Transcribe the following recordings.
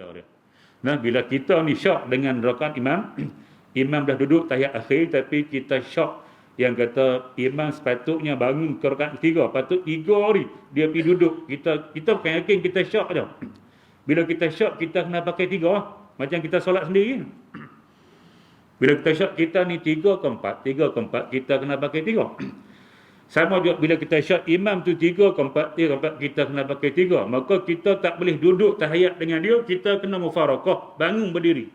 kita dia. Nah, bila kita ni syok dengan rakaat imam, imam dah duduk tahiyat akhir tapi kita syok yang kata imam sepatutnya bangun ke rakaat ketiga, patut 3 ni dia pergi duduk. Kita bukan yakin, kita syok je. Bila kita syok, kita kena pakai 3 macam kita solat sendiri. Bila kita syok, kita ni 3 ke 4, kita kena pakai 3. Sama juga bila kita syak imam tu 3 ke 4, kita kena pakai 3. Maka kita tak boleh duduk tahiyat dengan dia, kita kena mufarakah, bangun berdiri.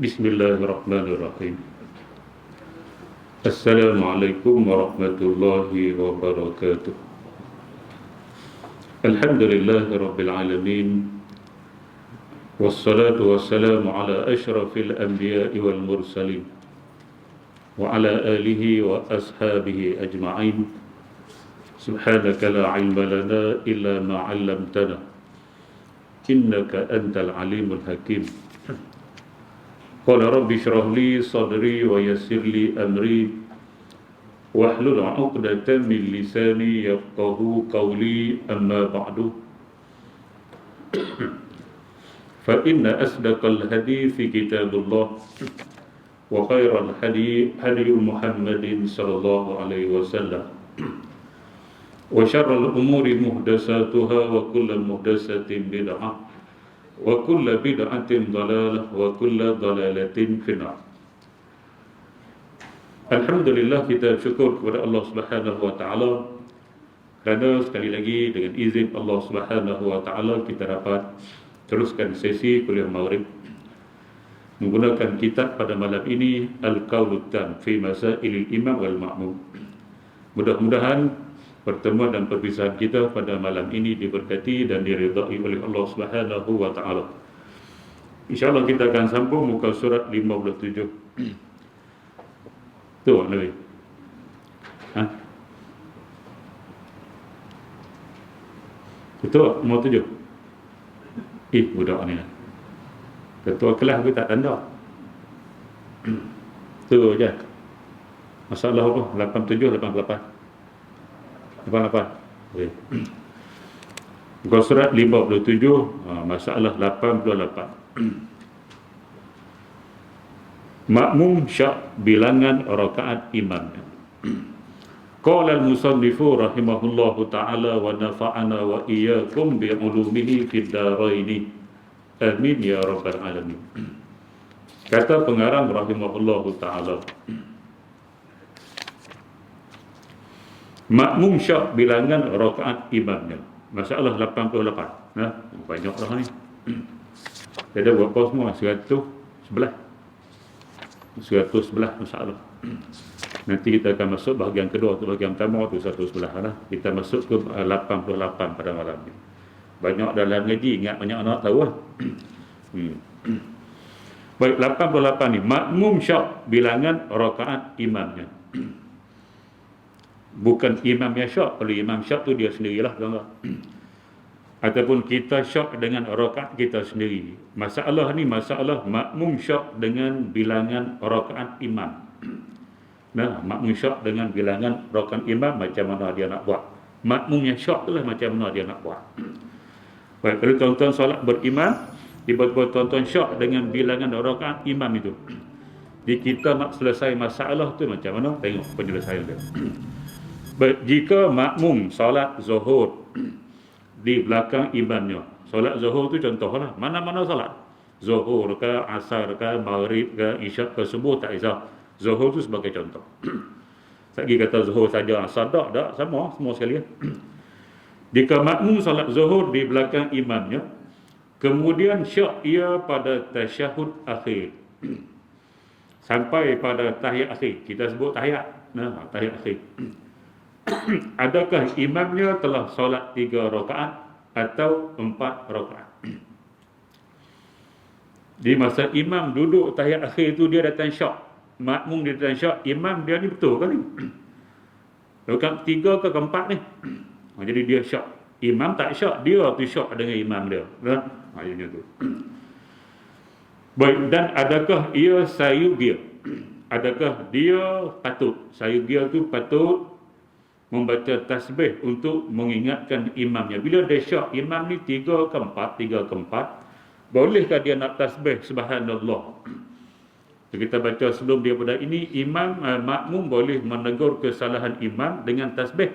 Bismillahirrahmanirrahim. Assalamualaikum warahmatullahi wabarakatuh. Alhamdulillahirabbil alamin. Wassalatu wassalamu ala asyrafil anbiya'i wal mursalin wa ala alihi wa ashabihi ajma'in. Subhanaka la ilma lana illa ma 'allamtana innaka antal alimul hakim. Qala rabbi shrah li sadri wa yassir li amri wahlul 'uqdatam min lisani yafqahu qawli, amma ba'du. Fa inna asdaqal hadithi kitabullah wa khairal hadi Muhammadin sallallahu alaihi wasallam wa syarrul umuri muhdatsatuha wa kullu muhdatsatin bid'ah wa kullu bid'atin dhalalah wa kullu dhalalatin finnar. Alhamdulillah, kita syukur kepada Allah Subhanahu wa taala kerana sekali lagi dengan izin Allah Subhanahu wa taala kita dapat teruskan sesi kuliah maghrib menggunakan kitab pada malam ini Al-Qaulut Tam fi Masailil Imam wal Ma'mum. Mudah-mudahan pertemuan dan perpisahan kita pada malam ini diberkati dan diridai oleh Allah Subhanahu wa taala. Insya-Allah kita akan sambung muka surat 57. Tu Nabi. Betul, mau 7. Budak ni. Ketua kelas aku tak tanda. Tu je. Masalah apa? 87, 88. 88. Okey. Muka surat 57, masalah 88. Makmum syak bilangan rakaat imam. Qala al-musannifu rahimahullahu ta'ala wa nafa'ana wa iyyakum bi 'ulumihi fid dharain. Amin ya rabbal alamin. Kata pengarang rahimahullahu ta'ala, makmum syak bilangan rakaat imamnya. Masalah 88. Nah, banyaklah ni. Ada berapa semua? 111 masalah. Nanti kita akan masuk bahagian kedua tu, bahagian pertama tu 111 lah. Kita masuk ke 88 pada malam ni. Banyak dalam ngaji, ingat banyak anak tahu lah. Baik, 88 ni makmum syak bilangan rakaat imamnya. Bukan imam yang syak. Kalau imam syak tu dia sendirilah, tuan-tuan. Ataupun kita syak dengan rakaat kita sendiri. Masalah ni masalah makmum syak dengan bilangan rakaat imam. Nah, makmum syak dengan bilangan rakaat imam macam mana dia nak buat. Makmum yang syak tu lah macam mana dia nak buat. Baik, kalau tuan-tuan solat berimam, tiba-tiba tuan-tuan syak dengan bilangan rakaat imam itu. Jadi kita nak selesai masalah tu macam mana? Tengok penyelesaian dia. Baik, jika makmum solat zuhur di belakang imamnya. Solat zuhur tu contohlah, mana-mana solat. Zuhur ke, asar ke, maghrib ke, isyak ke, subuh, tak kisah. Zuhur tu sebagai contoh. Sagi kata zuhur saja, asar tak, semua sekali. Jika makmum solat zuhur di belakang imamnya, kemudian syak ia pada tasyahud akhir. Sampai pada tahiyat akhir. Kita sebut tahiyat. Nah, tahiyat akhir. Adakah imamnya telah solat 3 rakaat atau 4 rakaat? Di masa imam duduk tahiyat akhir tu dia datang syak. Makmum dia datang syak, imam dia ni betul ke ni? Rakaat 3 ke 4 ni? Jadi dia syak. Imam tak syak, dia tu syak dengan imam dia. Macam tu. Baik, dan adakah ia sayugia? Adakah dia patut? Sayugia tu patut membaca tasbih untuk mengingatkan imamnya. Bila dia syak, imam ni 3 ke 4, 3 ke 4, bolehkah dia nak tasbih subhanallah? Kita baca sebelum dia pada ini, imam makmum boleh menegur kesalahan imam dengan tasbih.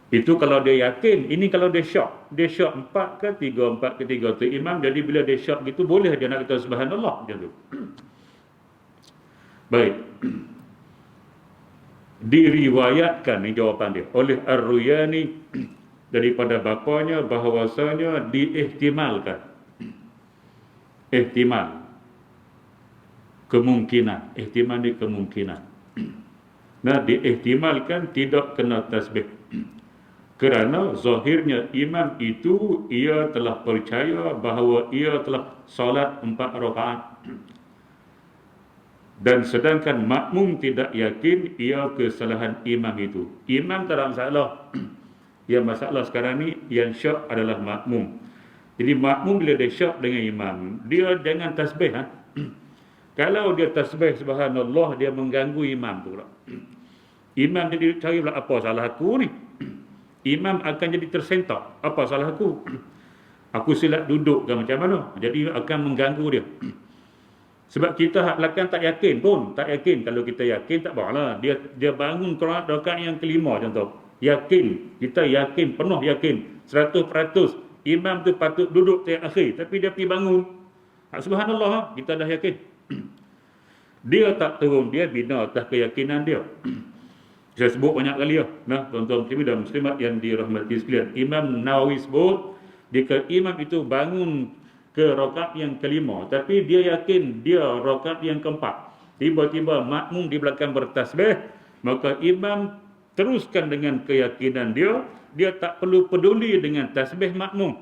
Itu kalau dia yakin. Ini kalau dia syak. Dia syak 4 ke 3, 4 ke 3 tu imam. Jadi bila dia syak gitu, boleh dia nak kata subhanallah macam tu. Baik. Diriwayatkan, ni jawapan dia, oleh Ar-Ruyani daripada bapanya bahawasanya diihtimalkan. Ihtimal, kemungkinan. Ihtimal ni kemungkinan. Nah, diihtimalkan tidak kena tasbih. Kerana zahirnya imam itu ia telah percaya bahawa ia telah solat 4 rakaat. Dan sedangkan makmum tidak yakin ia kesalahan imam itu. Imam tak ada masalah. Yang masalah sekarang ni yang syak adalah makmum. Jadi makmum bila dia syak dengan imam, dia jangan tasbih. Kalau dia tasbih subhanallah, dia mengganggu imam tu pula. Imam jadi cari pula apa salah aku ni. Imam akan jadi tersentak. Apa salah aku? Aku silap duduk ke macam mana? Jadi akan mengganggu dia. Sebab kita hak belakang tak yakin pun. Tak yakin. Kalau kita yakin tak apalah. Dia bangun rakaat yang kelima contoh. Yakin. Kita yakin. Penuh yakin. 100%. Imam tu patut duduk yang akhir. Tapi dia pergi bangun. Subhanallah. Kita dah yakin. Dia tak turun. Dia bina atas keyakinan dia. Saya sebut banyak kali lah. Nah, tuan-tuan muslimin dan muslimat yang dirahmati sekalian. Imam Nawawi sebut, jika imam itu bangun ke rakaat yang kelima, tapi dia yakin dia rakaat yang keempat, tiba-tiba makmum di belakang bertasbih, maka imam teruskan dengan keyakinan dia, dia tak perlu peduli dengan tasbih makmum.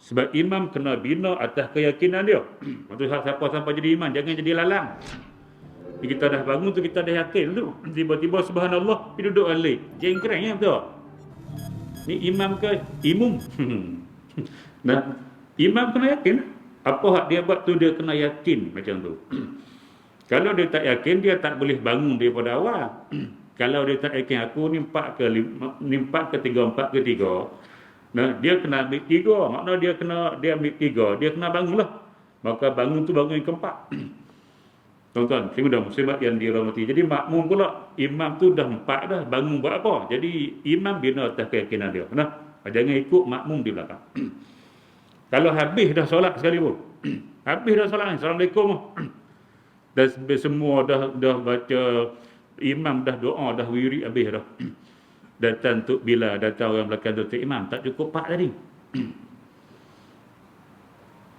Sebab imam kena bina atas keyakinan dia. Maksud siapa sampai jadi imam, jangan jadi lalang. Kita dah bangun tu, kita dah yakin tu, tiba-tiba subhanallah pergi duduk balik, jengkreng ya betul. Ni imam ke imum? Nah, imam kena yakin. Apa hak dia buat tu, dia kena yakin macam tu. Kalau dia tak yakin, dia tak boleh bangun daripada awal. Kalau dia tak yakin, aku ni 4 ke 3, 4 ke 3, nah, dia kena ambil 3. Maknanya dia ambil 3, dia kena bangunlah. Maka bangun tu bangun yang keempat. Tuan-tuan, muslimat yang dirahmati. Jadi makmum pula, imam tu dah 4 dah, bangun buat apa? Jadi imam bina atas keyakinan dia. Nah, jangan ikut makmum di belakang. Kalau habis dah solat sekali pun, habis dah solat ni, Assalamualaikum, dan semua dah baca, imam dah doa, dah wirid habis dah. Datang Tok Bilal, datang orang belakang tu, imam tak cukup 4 tadi.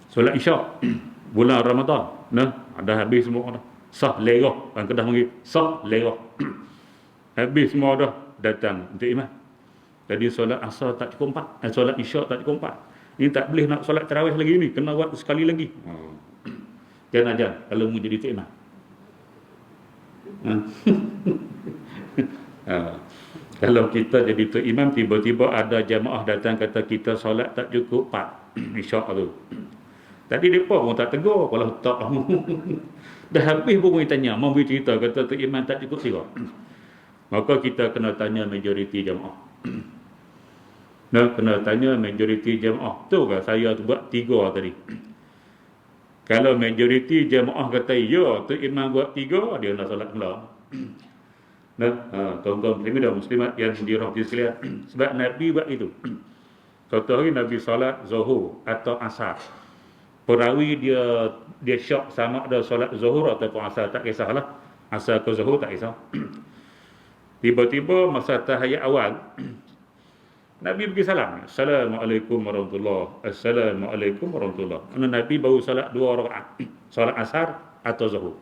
Solat Isyak bulan Ramadan, nah, dah habis semua dah. Sah lerah, orang Kedah panggil sah lerah. Habis semua dah, datang untuk imam. Jadi solat asar tak cukup 4, solat Isyak tak cukup 4. Ini tak boleh nak solat tarawih lagi ni, kena buat sekali lagi. Jangan ajar kalau mau jadi tok imam. Kalau kita jadi tok imam, tiba-tiba ada jamaah datang kata kita solat tak cukup 4 Isyak tu. Tadi mereka pun tak tegur. Kalau tak dah habis pun mereka tanya, mau bercerita kata tok imam tak cukup 3. Maka kita kena tanya majoriti jamaah. Nah, kena tanya majoriti jamaah. Tu kan saya tu buat 3 tadi. Kalau majoriti jamaah kata ya, tok imam buat 3, dia nak solat mula. Nah, tuan-tuan muslimin dan muslimat yang dirahmati sekalian. Sebab Nabi buat itu. Suatu hari Nabi solat Zuhur atau Asar. Perawi dia syak sama ada solat Zuhur ataupun Asar, tak kisahlah. Asar ke Zuhur tak kisah. Tiba-tiba masa tahiyat awal, Nabi bagi salam. Assalamualaikum warahmatullahi. Assalamualaikum warahmatullahi. Nabi baru solat 2 rakaat. Solat Asar atau Zuhur.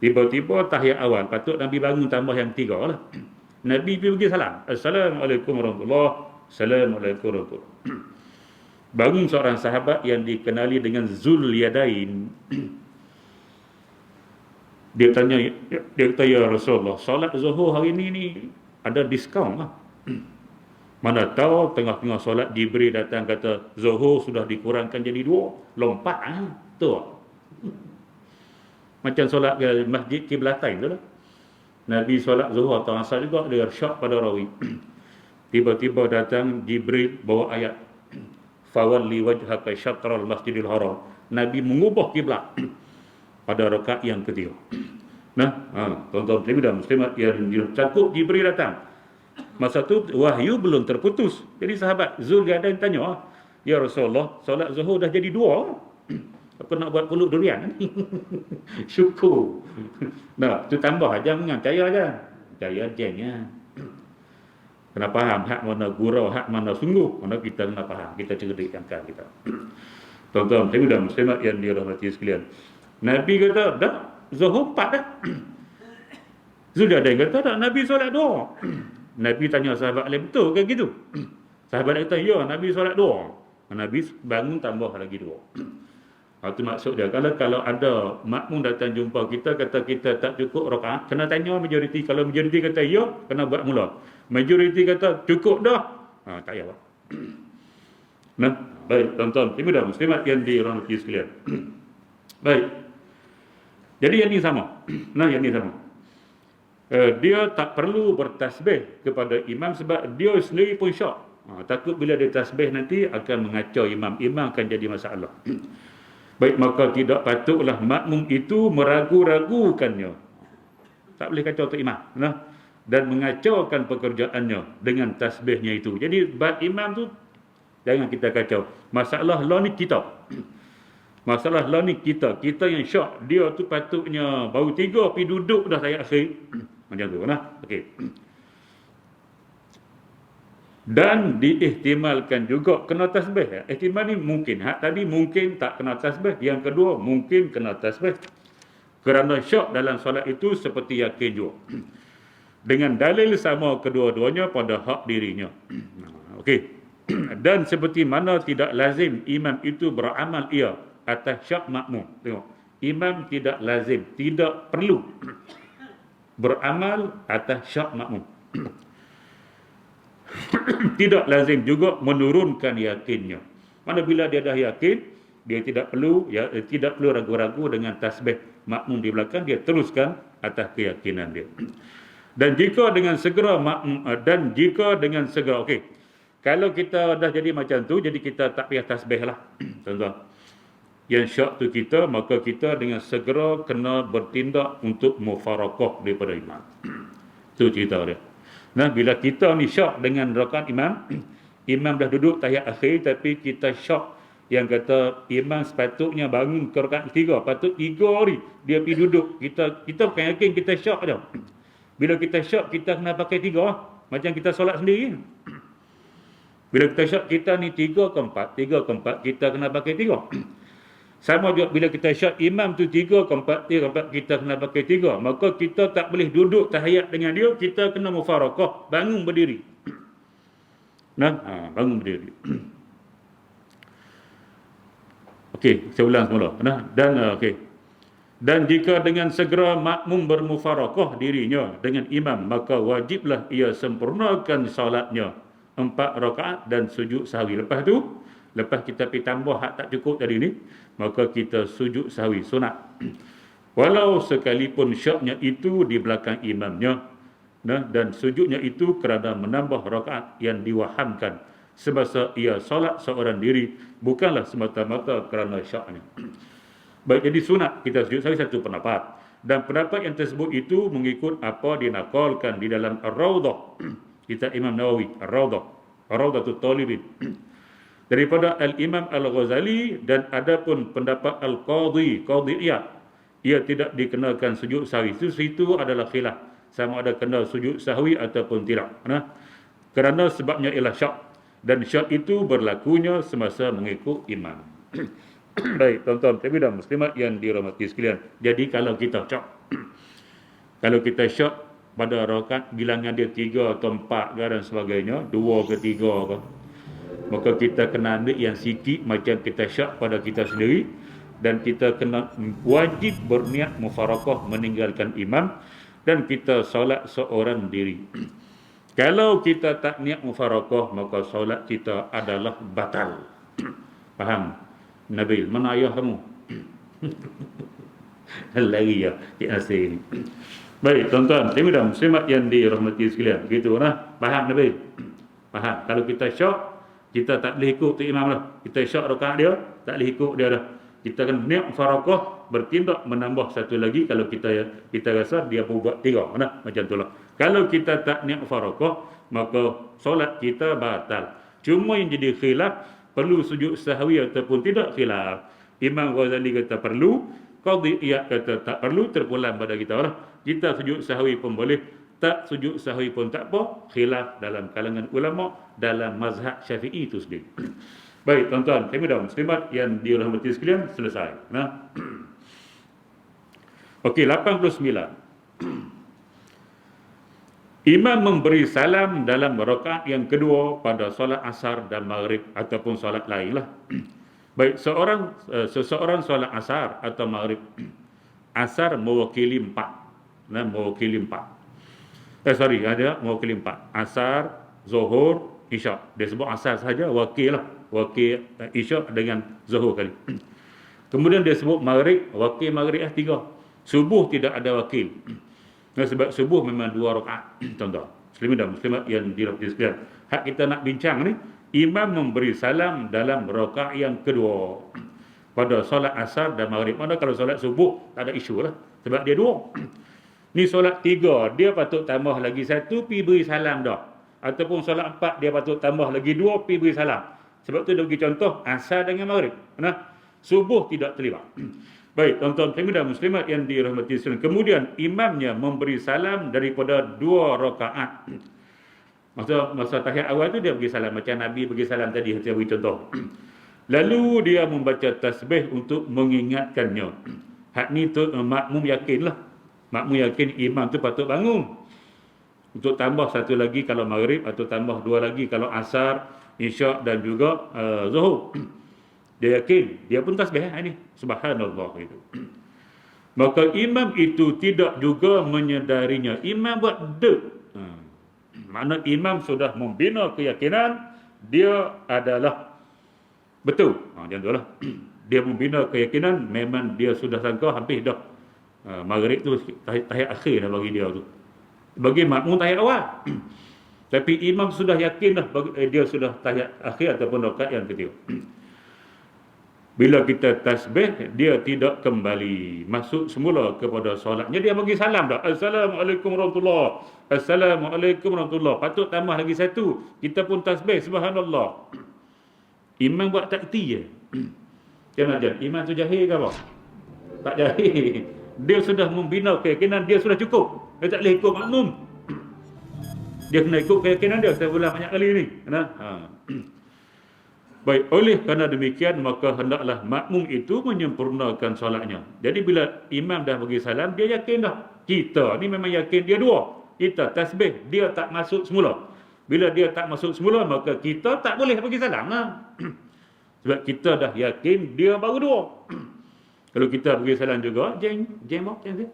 Tiba-tiba tahiyat awal, patut Nabi bangun tambah yang 3 lah. Nabi bagi salam. Assalamualaikum warahmatullahi. Assalamualaikum warahmatullahi. Bangun seorang sahabat yang dikenali dengan Zul Yadain. Dia kata, ya Rasulullah, solat Zuhur hari ni ada diskaun lah. Mana tahu tengah-tengah solat Jibril datang kata Zuhur sudah dikurangkan jadi 2, lompat tu. Macam solat ke masjid Kiblatain tu lah. Nabi solat Zuhur atau Asar juga dia syak pada rawi. Tiba-tiba datang Jibril bawa ayat fawalli wajhaka syatral masjidil haram. Nabi mengubah kiblat pada rakaat yang ketiga. Nah, tuan-tuan dan muslimat yang cakup Jibril datang. Masa tu wahyu belum terputus. Jadi sahabat Zulkarnain tanya, "Ya Rasulullah, solat Zuhur dah jadi 2. Apa nak buat pulut durian ni?" Syukur. Nah, tu tambah jangan percaya aja. Percaya jengnya. Kena faham hak mana gurau, hak mana sungguh. Mana kita kena faham. Kita cerdik jangka kita. Tuan-tuan dan muslimat yang dirahmati sekalian. Nabi kata, "Dah, Zuhur 4 dah." Zulkarnain kata, "Tak, Nabi solat 2. Nabi tanya sahabat lain, "Betul ke gitu?" Sahabat lain kata, "Ya, Nabi solat 2. Nabi bangun tambah lagi 2. Itu maksud dia. Kalau ada makmum datang jumpa kita, kata kita tak cukup rakaat, kena tanya majoriti. Kalau majoriti kata ya, kena buat mula. Majoriti kata cukup dah, tak payah buat. Nah, baik tuan-tuan dan muslimat yang dirahmati sekalian. Baik. Jadi yang ini sama. Nah, yang ini sama. Dia tak perlu bertasbih kepada imam sebab dia sendiri pun syak. Takut bila dia tasbih nanti akan mengacau imam. Imam akan jadi masalah. Baik, maka tidak patutlah makmum itu meragu-ragukannya. Tak boleh kacau tu imam. Nah, dan mengacaukan pekerjaannya dengan tasbihnya itu. Jadi bab imam tu jangan kita kacau. Masalah law ni kita. Masalah law ni kita. Kita yang syak. Dia tu patutnya baru 3 pergi duduk dah saya akhir. Macam tu nah. Okey. Dan diihtimalkan juga kena tasbih. Ihtimal ni mungkin. Hak tadi mungkin tak kena tasbih. Yang kedua mungkin kena tasbih. Kerana syak dalam solat itu seperti yakin juga. Dengan dalil sama kedua-duanya pada hak dirinya. Okey. Dan seperti mana tidak lazim imam itu beramal ia atas syak makmum. Tengok. Imam tidak lazim, tidak perlu beramal atas syak makmum. Tidak lazim juga menurunkan yakinnya. Mana bila dia dah yakin, dia tidak perlu ragu-ragu dengan tasbih makmum di belakang, dia teruskan atas keyakinan dia. Dan jika dengan segera okey. Kalau kita dah jadi macam tu, jadi kita tak payah tasbih lah. Tuan-tuan. Yang syak tu kita, maka kita dengan segera kena bertindak untuk mufarakah daripada imam. Itu cerita dia. Nah, bila kita ni syak dengan rakaat imam, imam dah duduk tahiyat akhir, tapi kita syak yang kata imam sepatutnya bangun ke rakaat 3, patut 3 hari dia pergi duduk. Kita bukan yakin, kita syak je. Bila kita syak, kita kena pakai 3, macam kita solat sendiri. Bila kita syak, kita ni 3 ke 4, kita kena pakai 3. Sama juga bila kita syak imam tu 3 ke 4, kita kena pakai 3. Maka kita tak boleh duduk tahiyat dengan dia, kita kena mufarakah, bangun berdiri. Nah, bangun berdiri. Okey, saya ulang semula. Nah, dan okey. Dan jika dengan segera makmum bermufarakah dirinya dengan imam, maka wajiblah ia sempurnakan solatnya 4 rakaat dan sujud sahwi. Lepas kita pergi tambah hak tak cukup tadi ni, maka kita sujud sahwi sunat. Walau sekalipun syaknya itu di belakang imamnya, dan sujudnya itu kerana menambah rakaat yang diwahamkan semasa ia solat seorang diri, bukanlah semata-mata kerana syaknya. Baik, jadi sunat kita sujud sahwi satu pendapat. Dan pendapat yang tersebut itu mengikut apa dinakalkan di dalam Ar-Rawdah. Kita Imam Nawawi, Ar-Rawdah, Ar-Rawdatul Talibin. Daripada Al-Imam Al-Ghazali, dan adapun pendapat Al-Qadhi Iyad, ia tidak dikenakan sujud sahwi. Itu adalah khilaf, sama ada kena sujud sahwi ataupun tidak. Kerana sebabnya ialah syak, dan syak itu berlakunya semasa mengikut imam. Baik, tuan-tuan dan muslimat yang dirahmati sekalian. Jadi kalau kita syak, kalau kita syak pada rakaat bilangan dia 3 atau 4 dan sebagainya, 2 ke 3 ke, maka kita kena ambil yang sikit macam kita syak pada kita sendiri, dan kita kena wajib berniat mufarakah meninggalkan imam, dan kita solat seorang diri. Kalau kita tak niat mufarakah, maka solat kita adalah batal. Faham? Nabil, mana ayah kamu? Lagi ya, Cik Nasir ni. Baik, tuan-tuan, muslimin muslimat yang dirahmati sekalian. Begitu nah. Faham Nabil? Faham? Kalau kita syak, kita tak boleh ikut tu imam lah. Kita syak rakaat dia, tak boleh ikut dia dah. Kita akan niat mufarakah, bertindak menambah satu lagi kalau kita rasa dia buat 3. Nah, macam itulah. Kalau kita tak niat mufarakah, maka solat kita batal. Cuma yang jadi khilaf, perlu sujud sahwi ataupun tidak, khilaf. Imam Ghazali kata perlu, Qadhi Iyad kata tak perlu, terpulang pada kita lah. Kita sujud sahwi pun boleh, tak sujud sahwi pun tak apa. Khilaf dalam kalangan ulama dalam mazhab Syafi'i itu sendiri. Baik, tuan-tuan, muslimat yang dirahmati sekalian, selesai. Nah. Okey, 89. Imam memberi salam dalam rakaat yang kedua pada solat asar dan maghrib ataupun solat lain lah. Baik, seseorang solat asar atau maghrib. Asar mewakili 4. Nah, mewakili 4. Mewakili 4. Asar, Zuhur, Isyak. Dia sebut asar saja, wakil lah. Wakil Isyak dengan Zuhur kali. Kemudian dia sebut maghrib, wakil maghrib 3. Subuh tidak ada wakil. Nah, sebab subuh memang 2 rakaat. Tuan-tuan, muslimin dan muslimat yang dirahmati sekalian. Hak kita nak bincang ni, imam memberi salam dalam rakaat yang kedua pada solat asar dan maghrib. Mana kalau solat subuh tak ada isu lah, sebab dia 2. Ni solat 3, dia patut tambah lagi 1 pi beri salam dah. Ataupun solat 4 dia patut tambah lagi 2 pi beri salam. Sebab tu dia bagi contoh asar dengan maghrib. Nah, subuh tidak terlibat. Baik, tuan-tuan dan muslimat yang dirahmati sekalian. Kemudian imamnya memberi salam daripada 2 rakaat. Masa tahiyat awal tu dia bagi salam macam Nabi bagi salam tadi, saya bagi contoh. Lalu dia membaca tasbih untuk mengingatkannya. Hak ni tu makmum yakinlah. Makmum yakin imam tu patut bangun. Untuk tambah 1 lagi kalau maghrib atau tambah 2 lagi kalau asar, isyak dan juga zuhur. Dia yakin, dia pun tasbih ini. Subhanallah itu. Maka imam itu tidak juga menyedarinya. Imam buat dek. Makna imam sudah membina keyakinan dia adalah betul. Macam itulah. Dia membina keyakinan memang dia sudah sangka habis dah. Maghrib tu tahiyat akhir dah bagi dia tu. Bagi makmum tahiyat awal. Tapi imam sudah yakin dah dia sudah tahiyat akhir ataupun rakaat yang ketiga. Bila kita tasbih, dia tidak kembali masuk semula kepada solatnya. Dia bagi salam dah. Assalamualaikum warahmatullahi. Assalamualaikum warahmatullahi. Patut tambah lagi 1. Kita pun tasbih. Subhanallah. Imam buat takti je. Jangan ajar. Imam tu jahil ke apa? Tak jahil. Dia sudah membina keyakinan. Dia sudah cukup. Dia tak boleh ikut makmum. Dia kena ikut keyakinan dia. Saya ulang banyak kali ni. Baik, oleh kerana demikian maka hendaklah makmum itu menyempurnakan solatnya. Jadi bila imam dah bagi salam, dia yakin dah. Kita ni memang yakin dia 2. Kita tasbih, dia tak masuk semula. Bila dia tak masuk semula, maka kita tak boleh bagi salam lah. Sebab kita dah yakin dia baru 2. Kalau kita bagi salam juga, jeng macam tu.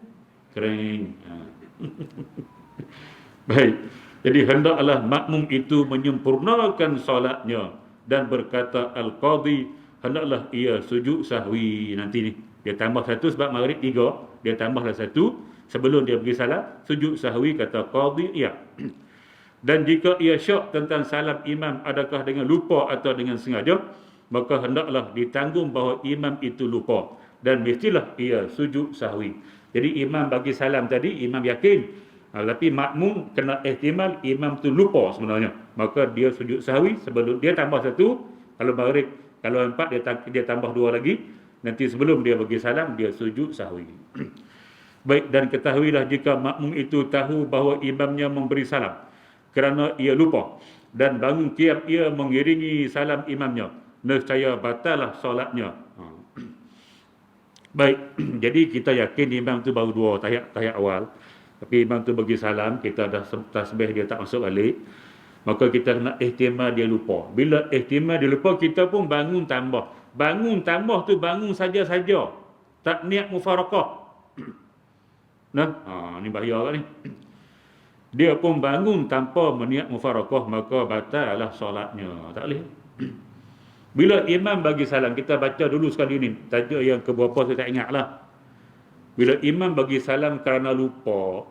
Kering. Baik. Jadi hendaklah makmum itu menyempurnakan solatnya. Dan berkata Al-Qadhi, hendaklah ia sujud sahwi nanti ni. Dia tambah 1 sebab maghrib 3. Dia tambahlah 1 sebelum dia bagi salam. Sujud sahwi kata Qadhi, iya. Dan jika ia syak tentang salam imam adakah dengan lupa atau dengan sengaja, maka hendaklah ditanggung bahawa imam itu lupa. Dan mestilah ia sujud sahwi. Jadi imam bagi salam tadi, imam yakin. Tapi makmum kena ihtimal imam tu lupa sebenarnya. Maka dia sujud sahwi sebelum dia tambah 1. Kalau maghrib, kalau 4 dia tambah 2 lagi. Nanti sebelum dia bagi salam dia sujud sahwi. Baik, dan ketahuilah jika makmum itu tahu bahawa imamnya memberi salam kerana ia lupa dan bangun qiyam ia mengiringi salam imamnya, nescaya batallah solatnya. Baik, jadi kita yakin imam tu baru 2 tahiyat awal. Tapi imam tu bagi salam, kita dah tasbih dia tak masuk balik. Maka kita nak ihtimal dia lupa. Bila ihtimal dia lupa, kita pun bangun tambah. Bangun tambah tu bangun saja-saja. Tak niat mufarakah. Nah, ni bahaya kan ni. dia pun bangun tanpa meniat mufarakah, maka batallah solatnya. Tak boleh. Bila imam bagi salam, kita baca dulu sekali ni, tajuk yang keberapa saya tak ingat lah. Bila imam bagi salam kerana lupa,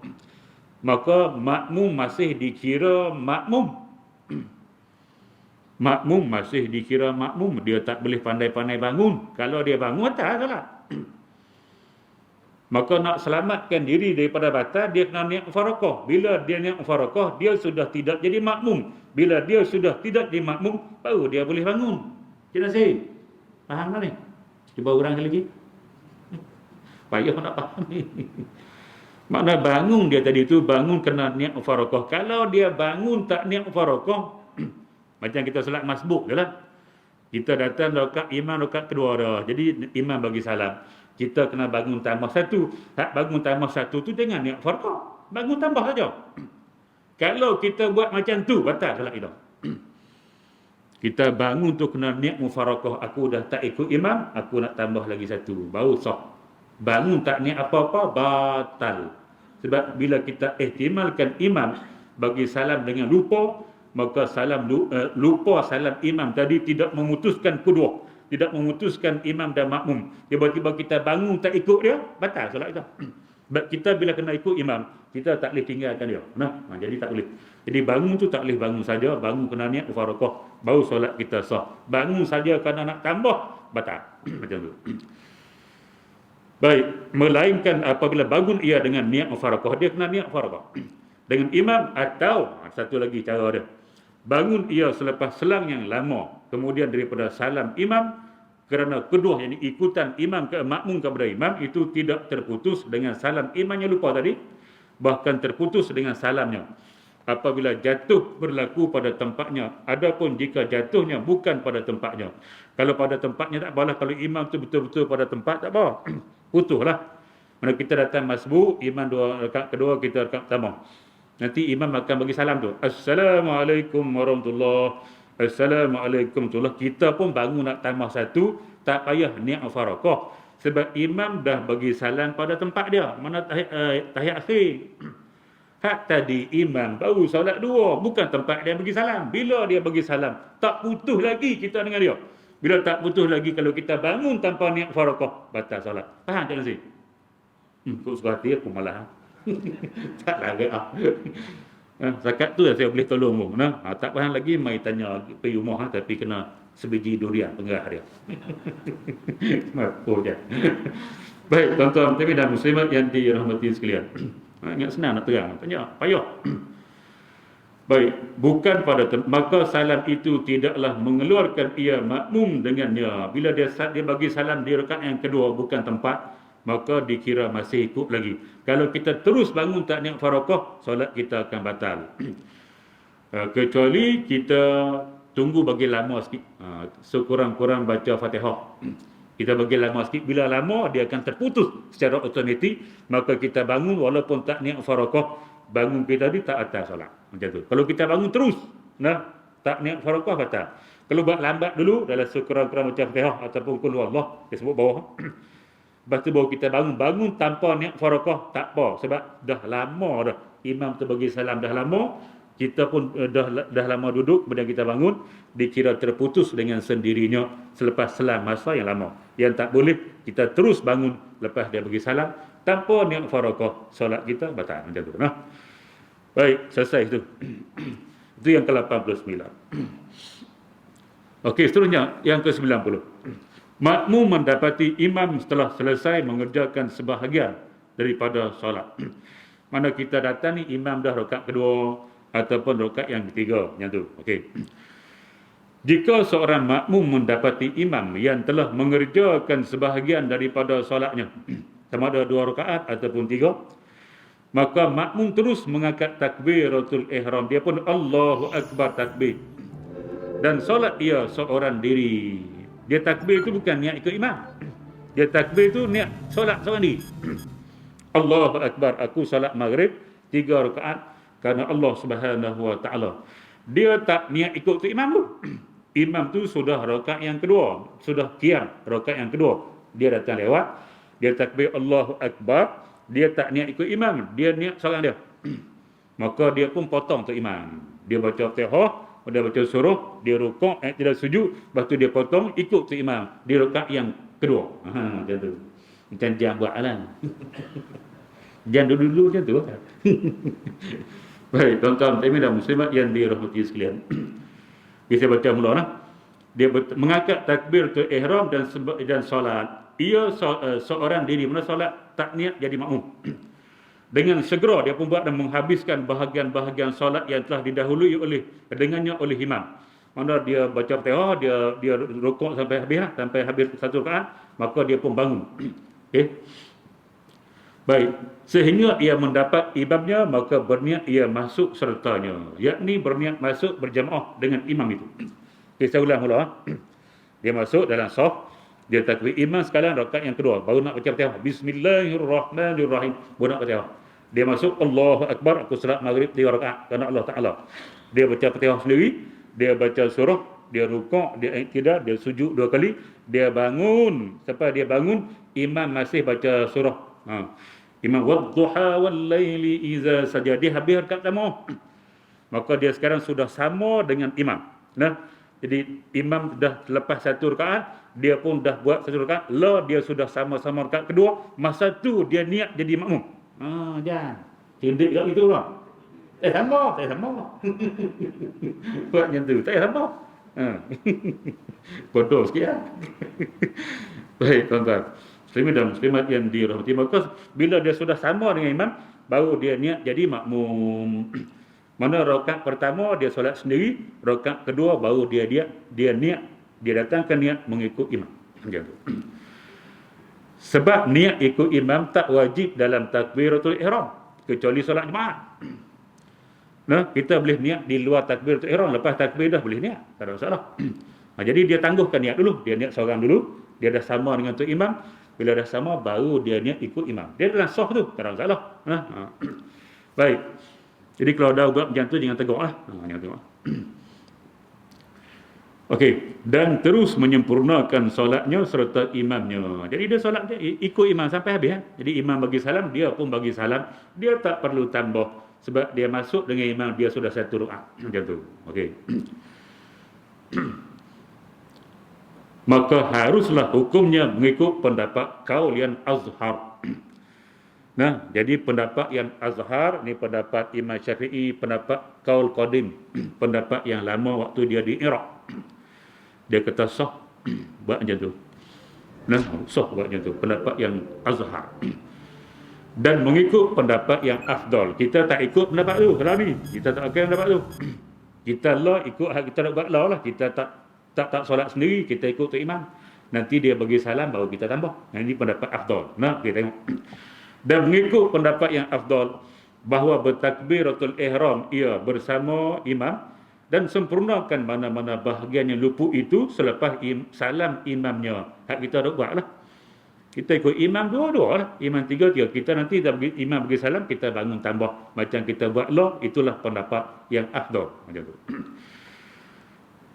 maka makmum masih dikira makmum. Makmum masih dikira makmum. Dia tak boleh pandai-pandai bangun. Kalau dia bangun, batal solat. Maka nak selamatkan diri daripada batal, dia kena niat mufarakah. Bila dia niat mufarakah, dia sudah tidak jadi makmum. Bila dia sudah tidak jadi makmum, baru dia boleh bangun. Cik Nasir, faham tak ni? Cuba urang lagi. Payah nak faham ni. Makna bangun dia tadi tu, bangun kena niat mufarakah. Kalau dia bangun tak niat mufarakah, macam kita solat masbuk je lah. Kita datang rakaat imam rakaat kedua dah. Jadi imam bagi salam. Kita kena bangun tambah satu. Tak bangun tambah satu tu jangan niat mufarakah. Bangun tambah saja. Kalau kita buat macam tu, batal solat kita. Kita bangun tu kena niat mufarakah. Aku dah tak ikut imam, aku nak tambah lagi satu. Baru sah. Bangun tak niat apa-apa, batal. Sebab bila kita ihtimalkan imam bagi salam dengan lupa, maka salam lupa salam imam tadi tidak memutuskan kedua, tidak memutuskan imam dan makmum. Tiba-tiba kita bangun tak ikut dia, batal solat kita. Sebab kita bila kena ikut imam, kita tak boleh tinggalkan dia. Jadi tak boleh. Jadi bangun tu tak boleh bangun saja, bangun kena niat mufarakah, baru solat kita sah. Bangun saja kerana nak tambah, batal. Macam tu. Baik, melainkan apabila bangun ia dengan niat mufarakah, dia kena niat mufarakah dengan imam, atau satu lagi cara dia, bangun ia selepas selang yang lama kemudian daripada salam imam, kerana kedua yang ikutan imam ke makmum kepada imam itu tidak terputus dengan salam imam yang lupa tadi, bahkan terputus dengan salamnya apabila jatuh berlaku pada tempatnya. Adapun jika jatuhnya bukan pada tempatnya, kalau pada tempatnya tak apalah. Kalau imam tu betul-betul pada tempat, tak apa, putuslah. Mana kita datang masbuk, imam dua rakaat kedua, kita rakaat pertama, nanti imam akan bagi salam tu, Assalamualaikum warahmatullahi, Assalamualaikum warahmatullahi. Kita pun bangun nak tambah satu, tak payah niat mufarakah. Sebab imam dah bagi salam pada tempat dia. Mana tahiyat akhir. Hak tadi imam baru solat dua, bukan tempat dia bagi salam. Bila dia bagi salam, tak putus lagi kita dengan dia. Bila tak putus lagi, kalau kita bangun tanpa niat mufarakah, batal solat. Faham tak Nasir? Kok suka hati aku malah. Tak larat ah. Zakat tu lah saya boleh tolong pun. Tak faham lagi, mai tanya pergi rumah, tapi kena sebiji durian pengerah dia. Mampu je. Baik, tuan-tuan muslimin dan muslimat yang dirahmati sekalian. Ingat senang nak terang, tanya payah. Baik, bukan pada maka salam itu tidaklah mengeluarkan ia makmum dengannya. Bila dia bagi salam di rakaat yang kedua bukan tempat, maka dikira masih ikut lagi. Kalau kita terus bangun tak niat mufarakah, solat kita akan batal. Kecuali kita tunggu bagi lama sikit. Sekurang-kurang baca Fatihah. Kita bagi lama sikit. Bila lama, dia akan terputus secara automatik. Maka kita bangun walaupun tak niat mufarakah, bangun kita tadi tak atas solat. Macam tu. Kalau kita bangun terus, tak niat mufarakah, batal. Kalau buat lambat dulu, dalam sekurang-kurang baca Fatihah ataupun Qul Huwallah, dia sebut bawah. Lepas tu baru kita bangun tanpa niat mufarakah, tak apa. Sebab dah lama dah. Imam tu bagi salam dah lama. Kita pun dah lama duduk, kemudian kita bangun, dikira terputus dengan sendirinya selepas selang masa yang lama. Yang tak boleh, kita terus bangun lepas dia bagi salam tanpa niat mufarakah, solat kita batal. Macam tu. Baik, selesai itu. Itu yang ke-89. Okey, seterusnya yang ke-90. Makmum mendapati imam setelah selesai mengerjakan sebahagian daripada solat. Mana kita datang ni, imam dah rakaat kedua ataupun rakaat yang ketiga, macam tu. Okey. Jika seorang makmum mendapati imam yang telah mengerjakan sebahagian daripada solatnya, sama ada 2 rakaat ataupun 3, maka makmum terus mengangkat takbiratul ihram. Dia pun Allahu Akbar takbir. Dan solat dia seorang diri. Dia takbir itu bukan niat ikut imam. Dia takbir itu niat solat seorang diri. Allahu Akbar, aku solat maghrib 3 rakaat kerana Allah Subhanahu Wa Taala. Dia tak niat ikut tu imam tu. Imam tu sudah rakaat yang kedua, sudah qiyam rakaat yang kedua. Dia datang lewat, dia takbir Allahu Akbar, dia tak niat ikut imam, dia niat solat dia. maka dia pun potong tu imam. Dia baca Fatihah, dia baca surah, dia rukuk, tidak sujud, lepas tu dia potong ikut tu imam di rakaat yang kedua. Macam tu. Macam jangan buat alam. Jangan dulu-dulu macam tu. Baik, tuan-tuan dan muslimat yang dirahmati sekalian. Kita baca mula lah. Dia mengangkat takbiratul ihram dan solat. Ia seorang diri mana solat tak niat jadi makmum. Dengan segera dia pun buat dan menghabiskan bahagian-bahagian solat yang telah didahului dengannya oleh imam. Mana dia baca Fatihah, dia rukuk sampai habis satu rakaat, maka dia pun bangun. Okey. Baik, sehingga ia mendapat imamnya, maka berniat ia masuk sertanya, yakni berniat masuk berjamaah dengan imam itu. Kita ulang mula. Dia masuk dalam saf, dia takbir imam sekalian rakaat yang kedua, baru nak baca Fatihah. Bismillahirrahmanirrahim. Baru nak Fatihah. Dia masuk Allahu Akbar, aku salat maghrib 3 rakaat kerana Allah Taala. Dia baca Fatihah sendiri, dia baca surah, dia rukuk, dia iktidal, dia sujud 2 kali, dia bangun. Sampai dia bangun, imam masih baca surah. Imam wadduha wal laili iza saja, dia habis rakaat pertama. Maka dia sekarang sudah sama dengan imam. Nah, jadi imam dah lepas satu rakaat, dia pun dah buat satu rakaat, dia sudah sama-sama rakaat kedua, masa tu dia niat jadi makmum. Jangan. Tindik kat itu lah. Sama. Buat macam tu, tak sama. Bodoh sikit lah. Baik, tuan-tuan. Muslimin dan muslimat yang dirahmati, maka bila dia sudah sama dengan imam, baru dia niat jadi makmum. Mana rakaat pertama dia solat sendiri, rakaat kedua baru dia niat, dia datangkan niat mengikut imam. Macam tu. Sebab niat ikut imam tak wajib dalam takbiratul ihram kecuali solat jemaah. Nah, kita boleh niat di luar takbiratul ihram, lepas takbir dah boleh niat, tak ada masalah. Jadi dia tangguhkan niat dulu, dia niat seorang dulu, dia dah sama dengan tu imam. Bila dah sama, baru dia niat ikut imam. Dia dalam saf tu, tak ada masalah. Baik. Jadi kalau dah buat macam tu, jangan tegur lah. Jangan tegur. Okey. Dan terus menyempurnakan solatnya serta imamnya. Jadi dia solat dia ikut imam sampai habis. Jadi imam bagi salam, dia pun bagi salam. Dia tak perlu tambah. Sebab dia masuk dengan imam, dia sudah satu rakaat. Macam tu. Okey. Maka haruslah hukumnya mengikut pendapat kaul yang azhar. Nah, jadi pendapat yang azhar ni pendapat Imam Syafi'i, pendapat kaul qadim, pendapat yang lama waktu dia di Iraq. Dia kata sah buat macam tu. Nah, sah buat macam tu, pendapat yang azhar. Dan mengikut pendapat yang afdal. Kita tak ikut pendapat tu, kalau ni kita tak ikut pendapat tu. Kita ikut hak kita nak buat lah. Kita tak solat sendiri, kita ikut tu imam. Nanti dia bagi salam, baru kita tambah. Ini pendapat afdal. Nah, kita tengok. Dan mengikut pendapat yang afdal, bahawa bertakbiratul ihram ia bersama imam dan sempurnakan mana-mana bahagian yang luput itu selepas salam imamnya. Hak kita nak buat lah. Kita ikut imam dua-dua lah. Imam tiga. Kita nanti imam bagi salam, kita bangun tambah. Macam kita buat itulah pendapat yang afdal. Macam tu.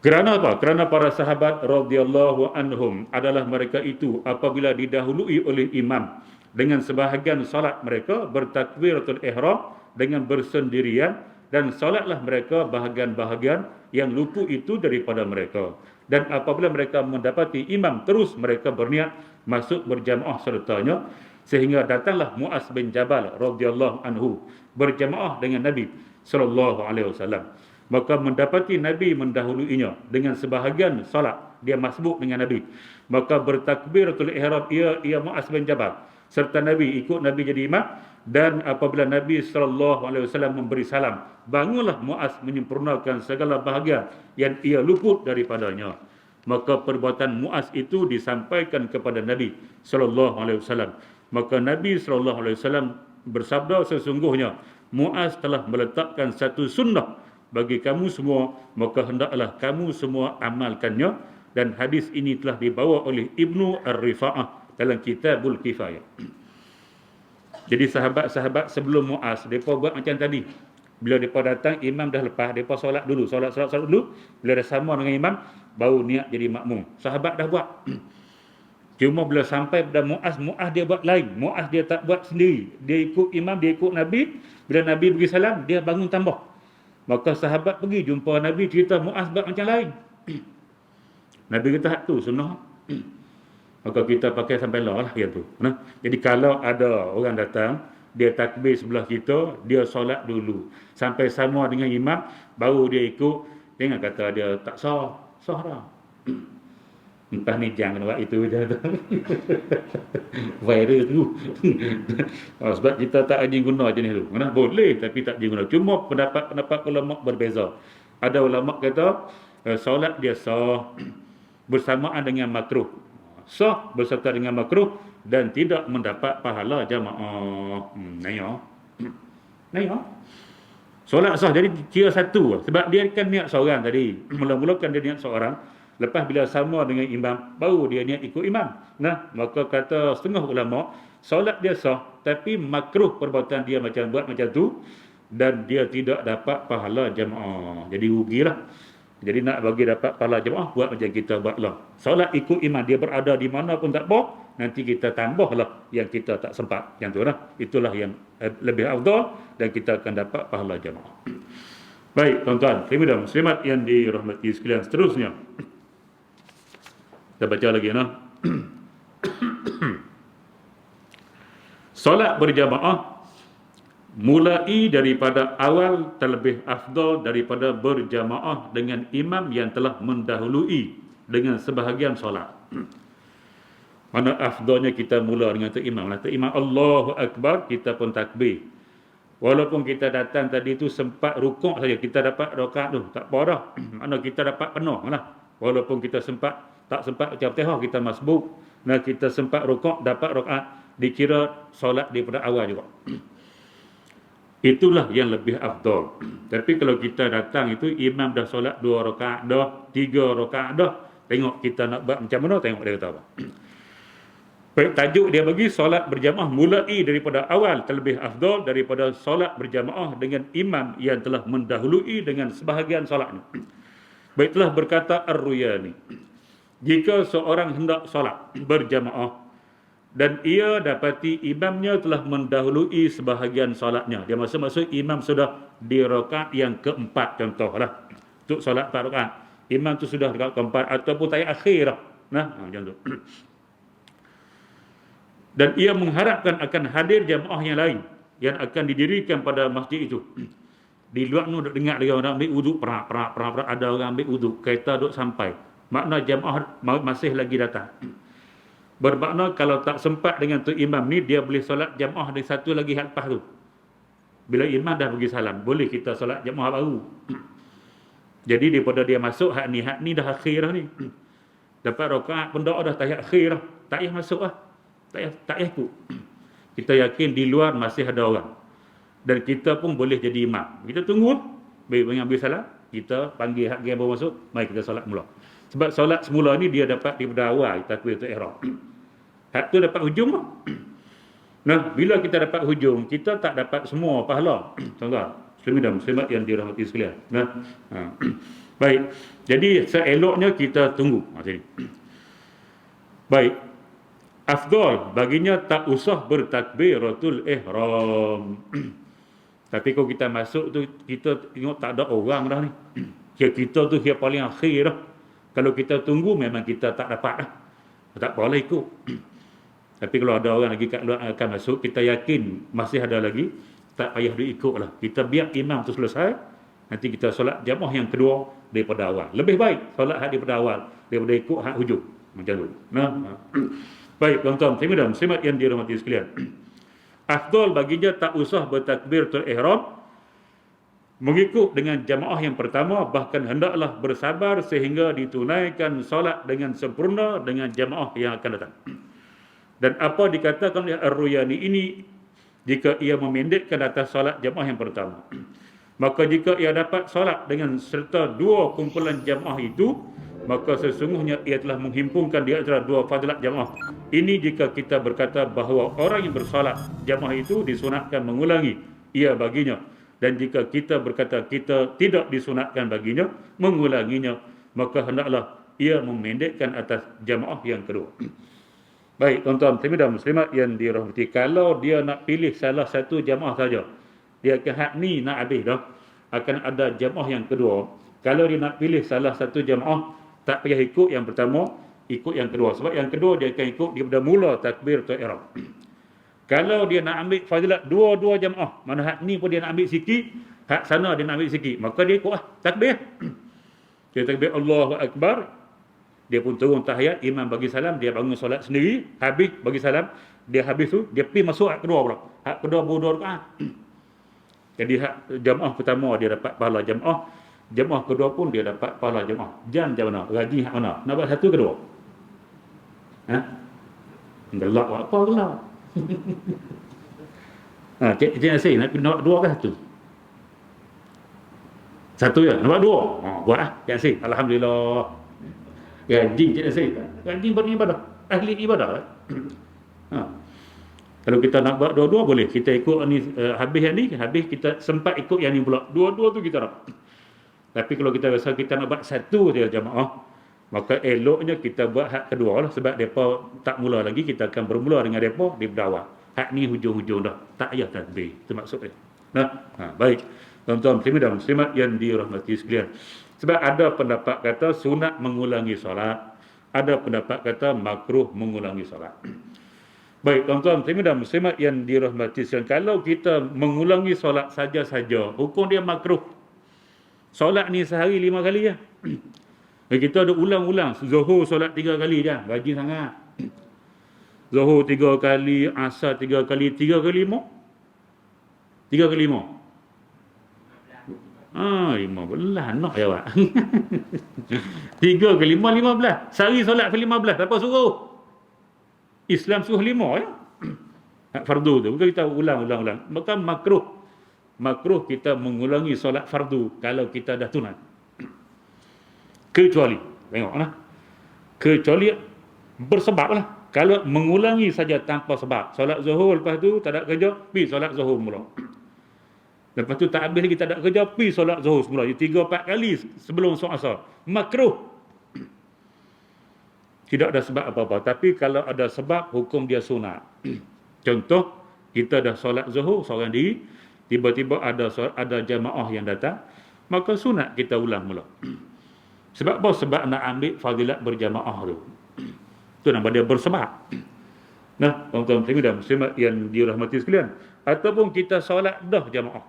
Kerana apa? Kerana para sahabat radhiyallahu anhum adalah mereka itu apabila didahului oleh imam dengan sebahagian salat mereka bertakbiratul ihram dengan bersendirian, dan salatlah mereka bahagian-bahagian yang luput itu daripada mereka. Dan apabila mereka mendapati imam, terus mereka berniat masuk berjamaah sertanya, sehingga datanglah Muaz bin Jabal radhiyallahu anhu berjamaah dengan Nabi sallallahu alaihi wasallam. Maka mendapati Nabi mendahuluinya dengan sebahagian salat, dia masbuk dengan Nabi. Maka bertakbiratul ihram ia Muaz bin Jabal serta Nabi, ikut Nabi jadi imam. Dan apabila Nabi SAW memberi salam, bangunlah Muaz menyempurnakan segala bahagian yang ia luput daripadanya. Maka perbuatan Muaz itu disampaikan kepada Nabi SAW. Maka Nabi SAW bersabda, sesungguhnya Muaz telah meletakkan satu sunnah bagi kamu semua, maka hendaklah kamu semua amalkannya. Dan hadis ini telah dibawa oleh Ibnu Ar-Rifa'ah dalam Kitabul Kifayah. Jadi sahabat-sahabat sebelum Muaz, mereka buat macam tadi. Bila mereka datang, imam dah lepas, mereka solat dulu. Solat dulu. Bila dah sama dengan imam, baru niat jadi makmum. Sahabat dah buat. Cuma bila sampai pada Muaz dia buat lain. Muaz dia tak buat sendiri. Dia ikut imam, dia ikut Nabi. Bila Nabi beri salam, dia bangun tambah. Maka sahabat pergi jumpa Nabi, cerita Muaz buat macam lain. Nabi kata, hak tu sunnah. Maka kita pakai sampai lah yang tu. Nah, jadi kalau ada orang datang, dia takbir sebelah kita, dia solat dulu. Sampai sama dengan imam, baru dia ikut. Jangan kata dia tak sah. Sah dah. Entah ni jangan buat itu je tu. Viral tu. Sebab kita tak ajin guna jenis tu. Mana boleh tapi tak ajin guna. Cuma pendapat ulama berbeza. Ada ulama kata solat dia sah bersamaan dengan makruh. Sah berserta dengan makruh dan tidak mendapat pahala jamaah. Naya. Solat sah jadi kira satu. Sebab dia kan niat seorang tadi. Mula-mula kan dia niat seorang. Lepas bila sama dengan imam, baru dia niat ikut imam. Nah, maka kata setengah ulama, solat dia sah, tapi makruh perbuatan dia buat macam tu, dan dia tidak dapat pahala jamaah. Jadi rugilah. Jadi nak bagi dapat pahala jamaah, buat macam kita buatlah. Solat ikut imam, dia berada di mana pun tak apa, nanti kita tambahlah yang kita tak sempat. Yang tu lah. Itulah yang lebih afdal, dan kita akan dapat pahala jamaah. Baik, tuan-tuan, muslimat yang dirahmati sekalian, seterusnya. Kita baca lagi nah. Solat berjamaah mulai daripada awal terlebih afdal daripada berjamaah dengan imam yang telah mendahului dengan sebahagian solat. Mana afdalnya kita mula dengan tu imam lah. Tu imam Allahu Akbar, kita pun takbir. Walaupun kita datang tadi tu sempat rukuk saja, kita dapat rakaat tu, tak apa dah. Mana kita dapat penuh lah. Walaupun kita tak sempat baca Fatihah, kita masbuk. Nah, kita sempat rukuk, dapat rakaat, dikira solat daripada awal juga. Itulah yang lebih afdal. Tapi kalau kita datang itu, imam dah solat 2 rakaat dah, 3 rakaat dah, tengok kita nak buat macam mana, tengok dia kata apa. Baik, tajuk dia bagi solat berjamaah mulai daripada awal terlebih afdal daripada solat berjamaah dengan imam yang telah mendahului dengan sebahagian solatnya. Baik, telah berkata Ar-Ruyani, jika seorang hendak solat berjamaah dan ia dapati imamnya telah mendahului sebahagian solatnya, dia maksud imam sudah di rakaat yang keempat, contohlah untuk solat 4 rakaat, imam tu sudah rakaat keempat ataupun tahiyat akhir. Nah, macam tu. Dan ia mengharapkan akan hadir jamaah yang lain yang akan didirikan pada masjid itu. Di luar tu dengar dia orang ambil wuduk, perak, ada orang ambil wuduk, kereta duk sampai. Makna jamaah masih lagi datang. Bermakna kalau tak sempat dengan tu imam ni, dia boleh solat jamaah dari satu lagi lepas tu. Bila imam dah bagi salam, boleh kita solat jamaah baru. Jadi daripada dia masuk hak ni dah akhir dah ni. Dapat rakaat pun dah tahiyat akhir dah. Tak payah masuk lah. Tak payah ikut. Kita yakin di luar masih ada orang. Dan kita pun boleh jadi imam. Kita tunggu. Baik mengambil salam, kita panggil hak yang baru masuk, mari kita solat mula. Sebab solat semula ni dia dapat daripada awal takbiratul ihram. Hak tu dapat hujung lah. Nah, bila kita dapat hujung, kita tak dapat semua pahala. Tuan-tuan, muslimin dan muslimat yang dirahmati sekalian. Nah. Baik. Jadi seeloknya kita tunggu. Baik. Afdal baginya tak usah bertakbiratul ihram. Tapi kalau kita masuk tu, kita tengok tak ada orang dah ni. Kita tu yang paling akhir dah. Kalau kita tunggu, memang kita tak dapat dah. Tak boleh ikut. Tapi kalau ada orang lagi kat luar akan masuk, kita yakin masih ada lagi, tak payah diikut lah. Kita biar imam tu selesai, nanti kita solat jamaah yang kedua daripada awal. Lebih baik solat hak daripada awal, daripada ikut hak hujung. Macam tu. Nah. Baik, tuan-tuan, muslimin dan muslimat yang dirahmati sekalian. Afdal baginya tak usah bertakbiratul ihram, mengikut dengan jamaah yang pertama, bahkan hendaklah bersabar sehingga ditunaikan solat dengan sempurna dengan jamaah yang akan datang. Dan apa dikatakan oleh Ar-Ruyani ini, jika ia memendekkan atas solat jamaah yang pertama, maka jika ia dapat solat dengan serta 2 kumpulan jamaah itu, maka sesungguhnya ia telah menghimpunkan di antara 2 fadilat jamaah. Ini jika kita berkata bahawa orang yang bersolat jamaah itu disunatkan mengulangi ia baginya. Dan jika kita berkata kita tidak disunatkan baginya mengulanginya, maka hendaklah ia memendekkan atas jamaah yang kedua. Baik, tuan-tuan muslimin dan muslimat yang dirahmati, kalau dia nak pilih salah satu jamaah saja, dia akan hak ni nak habis dah, akan ada jamaah yang kedua. Kalau dia nak pilih salah satu jamaah, tak payah ikut yang pertama, ikut yang kedua. Sebab yang kedua dia akan ikut daripada mula takbir atau ihram. Kalau dia nak ambil fadilat dua-dua jamaah, mana hak ni pun dia nak ambil sikit, hak sana dia nak ambil sikit, maka dia ikut takbir. Dia takbir Allahu Akbar, dia pun turun tahiyat, imam bagi salam, dia bangun solat sendiri, habis bagi salam, dia habis tu, dia pergi masuk hak kedua pula. Hak kedua berdua rakaat. Jadi hak jamaah pertama dia dapat pahala jamaah kedua pun dia dapat pahala jamaah. Jam macam mana? Rajin hak mana? Nak buat satu kedua? Ha? Gelak buat apa gelak? Cik Nasir, nak buat dua ke satu? Satu je, nak buat dua? Buat lah, Cik Nasir. Alhamdulillah. Rajin Cik Nasir. Rajin beribadah. Ahli ibadah. Kalau kita nak buat dua-dua boleh. Kita ikut ni, habis yang ni, habis kita sempat ikut yang ni pula. Dua-dua tu kita nak. Tapi kalau kita rasa kita nak buat satu je jamaah, maka eloknya kita buat hak kedua lah. Sebab mereka tak mula lagi, kita akan bermula dengan mereka di awal. Hak ni hujung-hujung dah. Tak payah takbir. Itu maksudnya. Baik. Tuan-tuan muslimin dan muslimat yang dirahmati sekalian. Sebab ada pendapat kata sunat mengulangi solat, ada pendapat kata makruh mengulangi solat. Baik, tuan-tuan muslimin dan muslimat yang dirahmati sekalian, kalau kita mengulangi solat saja-saja, hukum dia makruh. Solat ni sehari 5 kali je. Kita ada ulang-ulang. Zuhur solat 3 kali je, rajin sangat. Zuhur 3 kali, asar 3 kali, 3 kali 5? 3 kali 5? 15 nak jawab. 3 ke 5, 15. Sehari solat ke 15. Apa suruh? Islam suruh 5 ya. Fardu tu. Bukan kita ulang. Maka makruh kita mengulangi solat fardu kalau kita dah tunat. Kecuali, tengoklah. Kecuali bersebab lah. Kalau mengulangi saja tanpa sebab. Solat zuhur lepas tu tak ada kerja, pergi solat zuhur mula. Lepas tu tak habis lagi, tak ada kerja, pergi solat zuhur semula. 3-4 kali sebelum solat asar. Makruh. Tidak ada sebab apa-apa. Tapi kalau ada sebab, hukum dia sunat. Contoh, kita dah solat zuhur seorang diri, tiba-tiba ada jamaah yang datang, maka sunat kita ulang mula. Sebab apa? Sebab nak ambil fadilat berjamaah tu. Itu nama dia bersebab. Nah, tuan-tuan muslimin dan muslimat yang dirahmati sekalian, ataupun kita solat dah jamaah,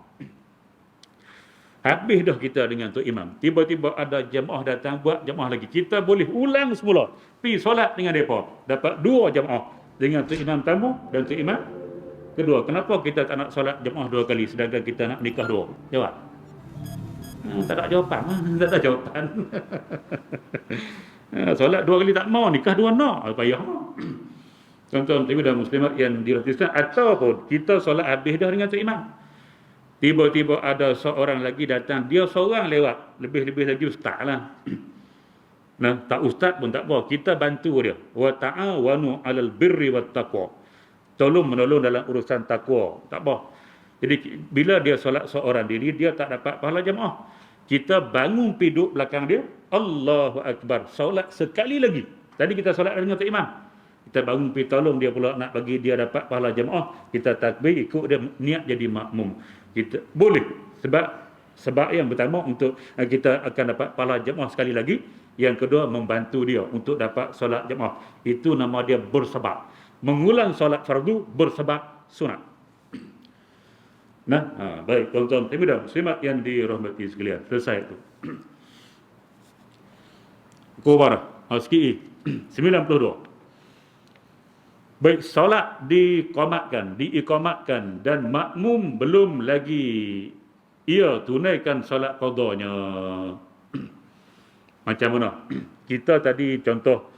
habis dah kita dengan tu imam, tiba-tiba ada jamaah datang buat jamaah lagi, kita boleh ulang semula, pergi solat dengan mereka, dapat 2 jamaah dengan tu imam tamu dan tu imam kedua. Kenapa kita tak nak solat jamaah 2 kali sedangkan kita nak nikah 2? Jawab. Tak ada jawapan. Tak ada jawapan. Solat 2 kali tak mau, nikah 2 nak, payah. Tuan-tuan dan muslimat yang dirahmati, ataupun kita solat habis dah dengan tu imam, tiba-tiba ada seorang lagi datang, dia seorang lewat, lebih-lebih lagi ustaz lah. Nah, tak ustaz pun tak apa, kita bantu dia. Wa ta'awanu 'alal birri wat taqwa. Tolong menolong dalam urusan takwa. Tak apa. Jadi bila dia solat seorang diri, dia tak dapat pahala jamaah. Kita bangun pergi duduk belakang dia, Allahu Akbar, solat sekali lagi. Tadi kita solat dengan tu imam, kita bangun pergi tolong dia pula, nak bagi dia dapat pahala jamaah, kita takbir, ikut dia, niat jadi makmum. Kita boleh. Sebab yang pertama untuk kita akan dapat pahala jamaah sekali lagi. Yang kedua, membantu dia untuk dapat solat jamaah. Itu nama dia bersebab. Mengulang solat fardu bersebab sunat. Nah, baik tuan-tuan dan muslimat yang dirahmati sekalian. Selesai itu. Kubarah. Sikit 92. Baik, solat diiqamatkan dan makmum belum lagi ia tunaikan solat qadanya. Macam mana? Kita tadi contoh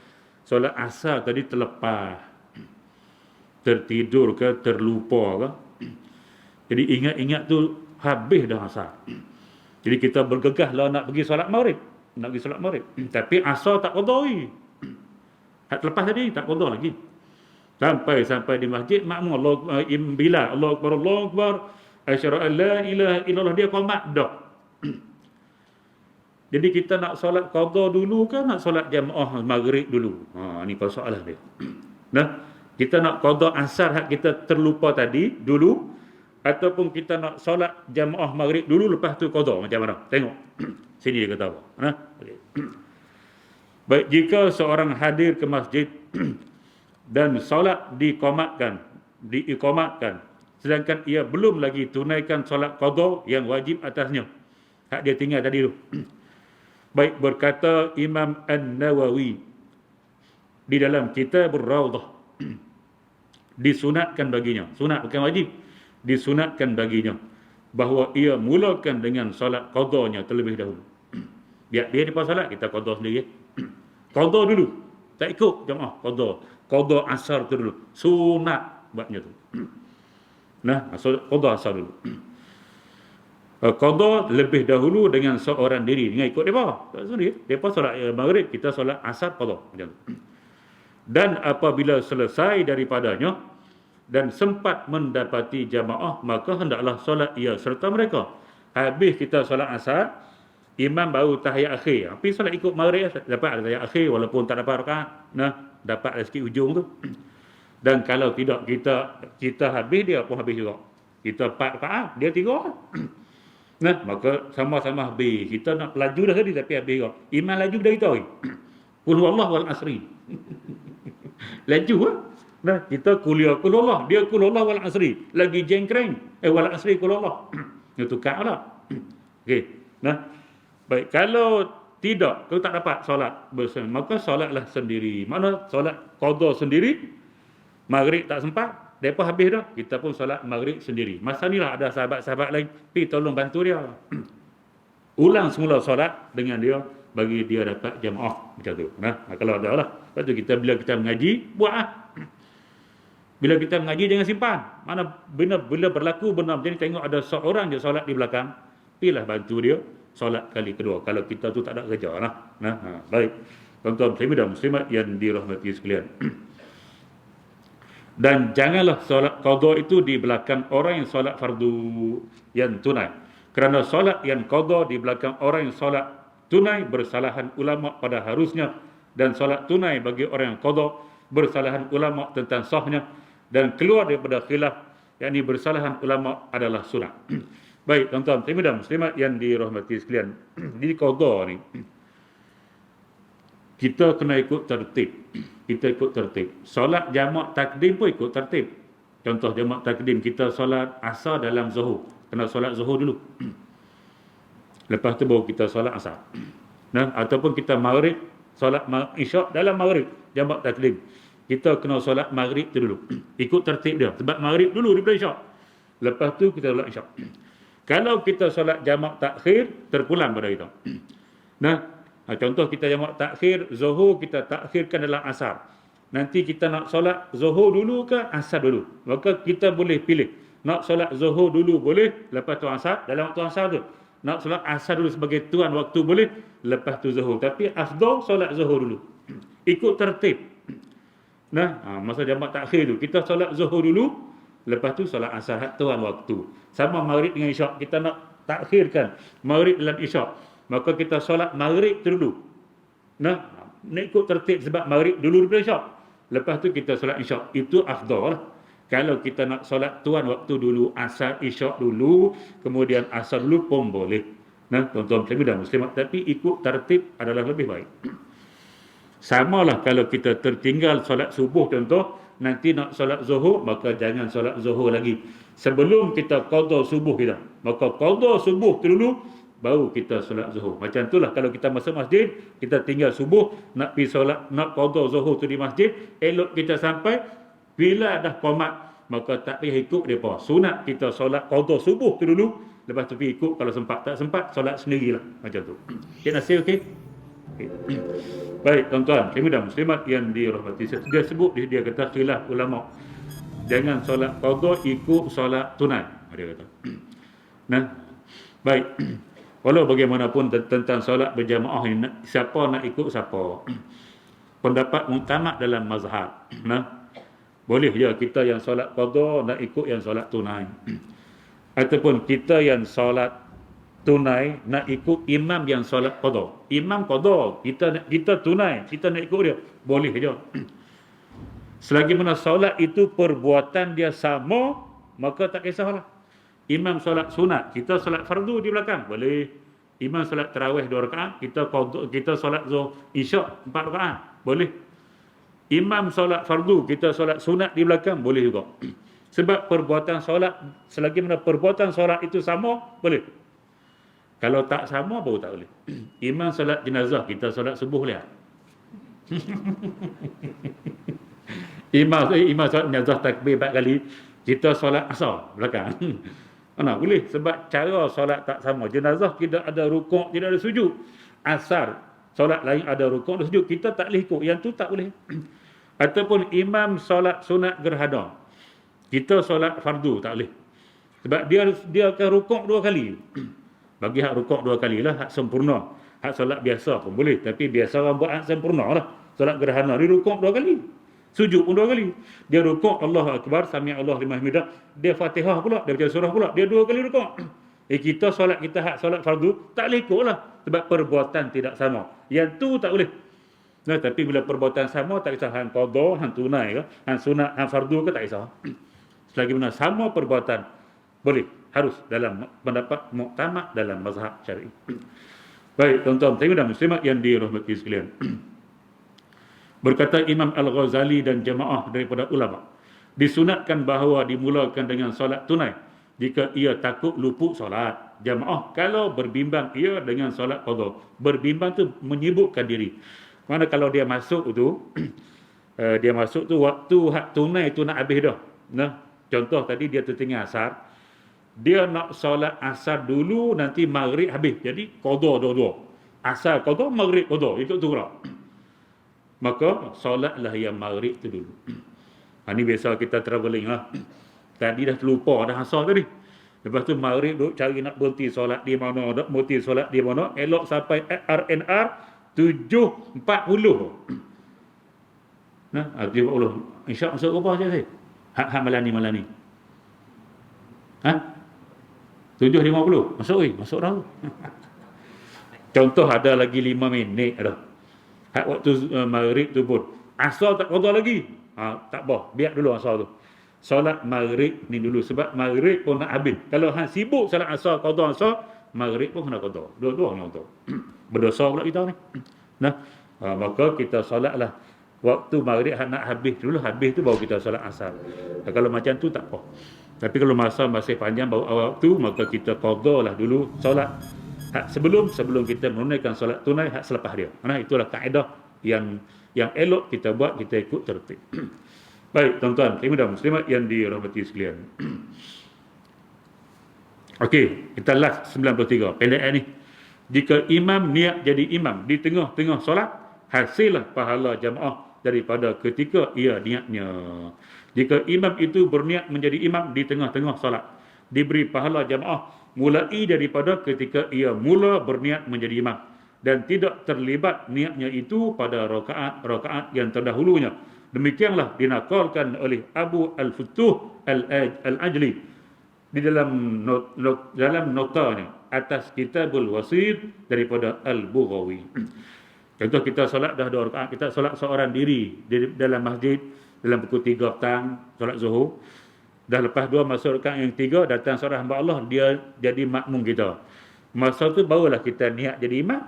solat asar tadi terlepas, tertidur ke, terlupa ke. Jadi ingat-ingat tu habis dah asar. Jadi kita bergegah lah nak pergi solat maghrib. Tapi asar tak qada lagi. Hak terlepas tadi tak qada lagi. Sampai di masjid, makmum Allah Bilal, Allahu Akbar, asyhadu an la ilaha illallah, dia qamat dah. Jadi kita nak solat qada dulu kan, nak solat jamaah maghrib dulu? Ni persoalan dia. Nah, kita nak qada asar hak kita terlupa tadi dulu, ataupun kita nak solat jamaah maghrib dulu lepas tu qada, macam mana? Tengok. Sini dia kata apa. Nah, okey. Baik, jika seorang hadir ke masjid dan solat diikomatkan, sedangkan ia belum lagi tunaikan solat qada yang wajib atasnya, hak dia tinggal tadi tu. Baik, berkata Imam An-Nawawi di dalam Kitabur Rawdah, disunatkan baginya, sunat bukan wajib, disunatkan baginya bahawa ia mulakan dengan solat qadanya terlebih dahulu. Biar dia lepas solat, kita qada sendiri. Qada dulu, tak ikut jemaah, qada asar tu dulu, sunat buatnya tu. Nah, qada asar dulu. Qada lebih dahulu dengan seorang diri, dengan ikut mereka. Tak sendiri. Mereka solat maghrib, kita solat asar qada macam tu. Dan apabila selesai daripadanya dan sempat mendapati jamaah, maka hendaklah solat ia serta mereka. Habis kita solat asar, imam baru tahiyat akhir. Tapi solat ikut maghrib dapat tahiyat akhir walaupun tak dapat rakaat. Nah, dapat sikit ujung tu. Dan kalau tidak kita habis, dia pun habis juga. Kita 4 rakaat, dia 3 rakaat. Nah, maka sama-sama habis. Kita nak laju dah tadi tapi habis juga. Imam laju dah kita. Qul huwallahu wal asri. Laju lah. Nah, kita kuliah qul huwallah, dia qul huwallahu wal asri. Lagi jengkreng. Wal asri qul huwallah. Dia tukar lah. Okey. Nah, baik, kalau tidak, kalau tak dapat solat bersama, maka solatlah sendiri. Mana solat qada sendiri, maghrib tak sempat, depa habis dah, kita pun solat maghrib sendiri. Masa ni lah ada sahabat-sahabat lain, pergi tolong bantu dia. Ulang semula solat dengan dia, bagi dia dapat jamaah macam tu. Nah, kalau ada lah. Lepas tu bila kita mengaji, buat lah. Bila kita mengaji jangan simpan. Mana bila berlaku benar macam ni, tengok ada seorang je solat di belakang, pergilah bantu dia solat kali kedua. Kalau kita tu tak ada kerja lah. Nah, baik. Tuan-tuan muslimin dan muslimat yang dirahmati sekalian. Dan janganlah solat qada itu di belakang orang yang solat fardu yang tunai. Kerana solat yang qada di belakang orang yang solat tunai, bersalahan ulama pada harusnya, dan solat tunai bagi orang yang qada, bersalahan ulama tentang sahnya, dan keluar daripada khilaf, yakni bersalahan ulama adalah sunat. Baik, tuan-tuan dan muslimat yang dirahmati sekalian, di qada ni kita kena ikut tertib. Kita ikut tertib. Solat jamak takdim pun ikut tertib. Contoh jamak takdim, kita solat asar dalam zuhur, kena solat zuhur dulu. Lepas tu baru kita solat asar. Nah, ataupun kita maghrib, solat isyak dalam maghrib, jamak takdim. Kita kena solat maghrib tu dulu. Ikut tertib dia. Sebab maghrib dulu daripada isyak. Lepas tu kita solat isyak. Kalau kita solat jamak takhir, terpulang pada kita. Nah, contoh kita jamak takhir, zuhur kita takhirkan dalam asar. Nanti kita nak solat zuhur dulu ke asar dulu. Maka kita boleh pilih. Nak solat zuhur dulu boleh, lepas tu asar, dalam waktu asar tu. Nak solat asar dulu sebagai tuan waktu boleh, lepas tu zuhur. Tapi afdal solat zuhur dulu. Ikut tertib. Nah, masa jamak takhir tu, kita solat zuhur dulu, lepas tu solat asar tuan waktu. Sama maghrib dengan isyak, kita nak takhirkan maghrib dalam isyak, maka kita solat maghrib dulu. Nah, nak ikut tertib sebab maghrib dulu daripada isyak. Lepas tu kita solat isyak. Itu afdal lah. Kalau kita nak solat tuan waktu dulu, asar isyak dulu, kemudian asar dulu pun boleh. Nah, tuan-tuan muslimin dan muslimat, tapi ikut tertib adalah lebih baik. Samalah kalau kita tertinggal solat subuh contoh, nanti nak solat zuhur, maka jangan solat zuhur lagi. Sebelum kita qada subuh kita, maka qada subuh dulu, baru kita solat zuhur. Macam itulah kalau kita masuk masjid, kita tinggal subuh, nak pergi solat, nak qada zuhur tu di masjid, elok kita sampai, bila dah qomat, maka tak payah ikut mereka. Sunat kita solat qada subuh tu dulu, lepas tu pergi ikut, kalau sempat tak sempat, solat sendirilah. Macam tu. Cik Nasir, okey? Okay. Baik, tuan-tuan, muslimin dan muslimat yang dirahmati. Dia sebut, dia kata khilaf ulama. Jangan solat qada ikut solat tunai. Dia kata. Nah, baik. Walau bagaimanapun tentang solat berjamaah ini, siapa nak ikut siapa. Pendapat muktamad dalam mazhab. Nah, boleh je kita yang solat qada nak ikut yang solat tunai. Ataupun kita yang solat tunai nak ikut imam yang solat qada. Imam qada, kita tunai, kita nak ikut dia, boleh je. Selagi mana solat itu perbuatan dia sama, maka tak kisahlah. Imam solat sunat, kita solat fardu di belakang, boleh. Imam solat tarawih 2 rakaat, kita solat zuhur isyak 4 rakaat, boleh. Imam solat fardu, kita solat sunat di belakang, boleh juga. Sebab perbuatan solat, selagi mana perbuatan solat itu sama, boleh. Kalau tak sama, baru tak boleh. Imam solat jenazah, kita solat subuh lihat. Imam solat jenazah takbir 4 kali, kita solat asar belakang. Mana boleh? Sebab cara solat tak sama. Jenazah tidak ada rukuk, tidak ada sujud. Asar, solat lain ada rukuk, ada sujud. Kita tak boleh ikut. Yang tu tak boleh. Ataupun imam solat sunat gerhana, kita solat fardu, tak boleh. Sebab dia akan rukuk 2 kali. Bagi hak rukuk 2 kali lah, hak sempurna. Hak solat biasa pun boleh. Tapi biasa orang buat hak sempurna lah. Solat gerhana, dia rukuk 2 kali. Sujud pun 2 kali. Dia rukuk, Allahu Akbar, Sami Allah liman hamidah. Dia Fatihah pula, dia baca surah pula. Dia 2 kali rukuk. Kita solat, kita hak solat fardu, tak boleh ikut lah. Sebab perbuatan tidak sama. Yang tu tak boleh. Nah, tapi bila perbuatan sama, tak kisah hang qada, hang tunai ke, hang sunat, hang fardu ke, tak kisah. Selagi mana sama perbuatan, boleh. Harus dalam pendapat muktamad dalam mazhab syar'i. Baik, tuan-tuan dan muslimat yang dirahmati sekalian. Berkata Imam Al-Ghazali dan jemaah daripada ulama, disunatkan bahawa dimulakan dengan solat tunai jika ia takut luput solat jemaah. Kalau berbimbang ia dengan solat qada. Berbimbang tu menyibukkan diri. Mana kalau dia masuk tu dia masuk tu waktu hak tunai tu nak habis dah. Nah, contoh tadi dia tertinggal asar. Dia nak solat asar dulu, nanti maghrib habis. Jadi qada dua-dua. Asar qada, maghrib qada. Ikut tu pula. Maka solatlah yang maghrib tu dulu. Ini biasa kita travelling lah. Tadi dah terlupa dah asar tadi. Lepas tu maghrib duk cari nak berhenti solat di mana, nak berhenti solat di mana. Elok sampai RNR 7.40. Nah, 7.40. Insya masuk apa saja saya? Hak malam ni. Ha? 7.50. Masuk dah. Contoh ada lagi 5 minit dah. Hak waktu maghrib tu pun asar tak qada lagi. Tak apa, biar dulu asar tu. Solat maghrib ni dulu sebab maghrib pun nak habis. Kalau hang sibuk solat asar, qada asar, maghrib pun kena qada. Dua-dua kena qada. Berdosa pula kita ni. Nah, maka kita solatlah waktu maghrib nak habis dulu, habis tu baru kita solat asar. Kalau macam tu tak apa. Tapi kalau masa masih panjang baru waktu, maka kita qadalah dulu solat hak sebelum kita menunaikan solat tunai, hak selepas dia. Nah, itulah kaedah yang elok kita buat, kita ikut tertib. Baik, tuan-tuan, dan muslimat yang dirahmati sekalian. Okey, kita last 93. Pendek ni. Jika imam niat jadi imam di tengah-tengah solat, hasillah pahala jamaah daripada ketika ia niatnya. Jika imam itu berniat menjadi imam di tengah-tengah solat, diberi pahala jamaah mulai daripada ketika ia mula berniat menjadi imam dan tidak terlibat niatnya itu pada rakaat yang terdahulunya. Demikianlah dinakalkan oleh Abu Al-Futuh Al-Ajli di dalam notanya atas Kitabul Wasid daripada Al-Bughawi. Contoh kita solat dah 2 rakaat, kita solat seorang diri di dalam masjid dalam pukul 3 petang, solat zuhur. Dah lepas 2 masuk rakaat yang 3, datang seorang hamba Allah, dia jadi makmum kita. Masa tu barulah kita niat jadi imam.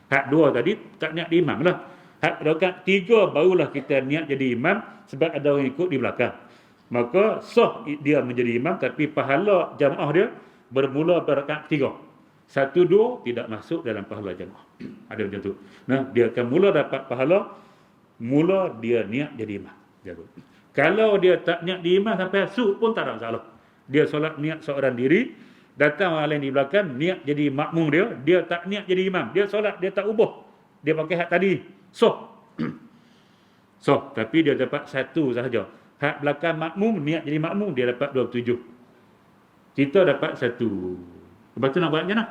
Hak 2 tadi tak niat jadi imam lah. Hak rakaat 3 barulah kita niat jadi imam sebab ada orang ikut di belakang. Maka sah dia menjadi imam, tapi pahala jamaah dia bermula pada rakaat 3. 1, 2 tidak masuk dalam pahala jamaah. Ada macam tu. Nah, dia akan mula dapat pahala mula dia niat jadi imam. Kalau dia tak niat di imam sampai asuk pun tak ada masalah. Dia solat niat seorang diri, datang orang lain di belakang niat jadi makmum dia tak niat jadi imam. Dia solat, dia tak ubah. Dia pakai hak tadi. Tapi dia dapat 1 sahaja. Hak belakang makmum, niat jadi makmum, dia dapat 27. Kita dapat 1. Lepas tu nak buat macam mana?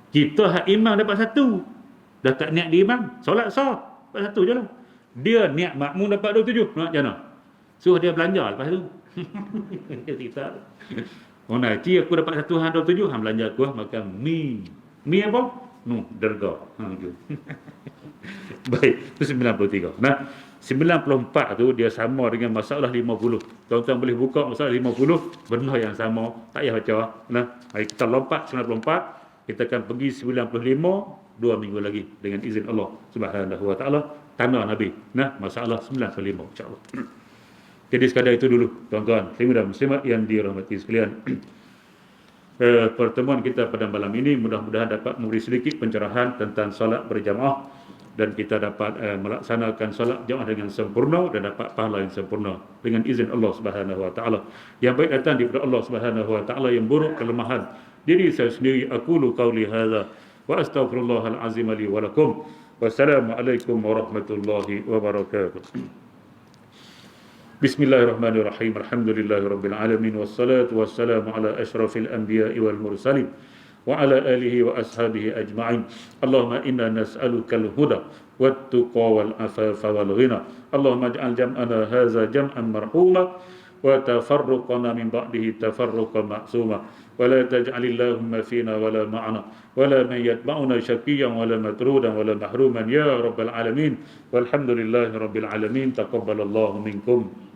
Kita hak imam dapat 1. Dah tak niat di imam, solat sah. Dapat 1 je lah. Dia niat makmum dapat 27. Nak macam mana? Suruh dia belanja lepas tu. Kita. Oh nak, aku dapat 1 hang 27, hang belanja aku makan mi. Mi apa? derga. Itu. Baik, itu 93. Nah, 94 tu dia sama dengan masalah 50. Tuan-tuan boleh buka masalah 50, benda yang sama, tak payah baca. Nah, mari kita lompat 94, kita akan pergi 95 2 minggu lagi dengan izin Allah Subhanahu wa taala, tanah Nabi. Nah, masalah 95 insya-Allah. Jadi sekadar itu dulu, tuan-tuan, muslimin dan muslimat yang dirahmati sekalian. Pertemuan kita pada malam ini mudah-mudahan dapat memberi sedikit pencerahan tentang solat berjamaah dan kita dapat melaksanakan solat jamaah dengan sempurna dan dapat pahala yang sempurna dengan izin Allah Subhanahu wa taala. Yang baik datang daripada Allah Subhanahu wa taala, yang buruk kelemahan diri saya sendiri. Aqulu qauli hadza wa astaghfirullahal azim li wa lakum. Wassalamualaikum warahmatullahi wabarakatuh. Bismillahirrahmanirrahim. Alhamdulillahirabbil alamin wassalatu wassalamu ala asyrafil anbiya'i wal mursalin wa ala alihi wa ashabihi ajma'in. Allahumma inna nas'alukal huda wat tuqa wal afafa wal ghina. Allahumma ij'al jam'ana hadza jam'an marhuma wa tafarruqana min ba'dihi tafarruqan ma'suma wa la taj'alillahumma fina wa la ma'ana wa la man yatba'una syaqiyyan wa la matrudan wa la mahruman ya rabbal alamin. Walhamdulillahi rabbil alamin. Taqabbalallahu minkum.